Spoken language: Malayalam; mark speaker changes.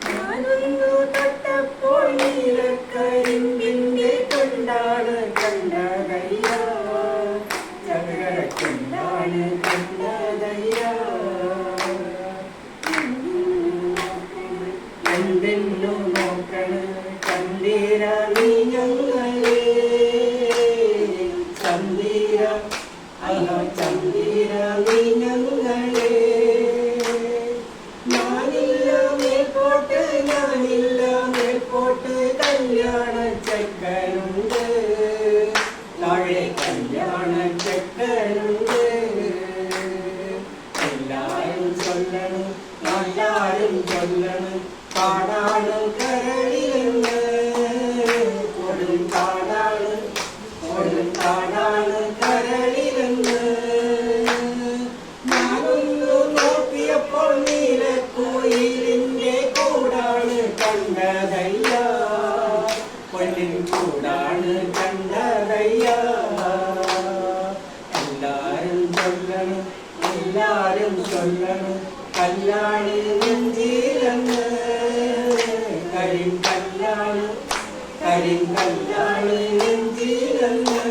Speaker 1: ഞാനൊന്നു തൊട്ടപ്പോൾ നീലക്കരിമ്പിന്റെ കൊണ്ടാണ് കണ്ടതയ്യ ചകരക്കൊണ്ടാണ് കണ്ടതയ്യ എന്തെന്നു നോക്കണ് ചന്ദിര നീ ഞങ്ങളെ ചന്ദിര ചന്ദിര നീ ഞങ്ങളെ ഞാനില്ല മേൽപോട്ട് കല്യാണ ചെക്കനുണ്ട് താഴെ കല്യാണ ചെക്കനുണ്ട് എല്ലാരും ചൊല്ലണം കാടാണ് കരളിലെന്ന് കൊടും കാടാണ് കരളിലെന്ന് ഞാനൊന്നു നോക്കിയപ്പോൾ നീലക്കുയിലിന്റെ കൂടാണ് കണ്ടതയ്യ പൊന്നിൻ കൂടാണ് കണ്ടതയ്യ എല്ലാരും ചൊല്ലണം കല്യാണി നെഞ്ചിലെന്ന് കരിങ്കല്യാണി നെഞ്ചിലെന്ന്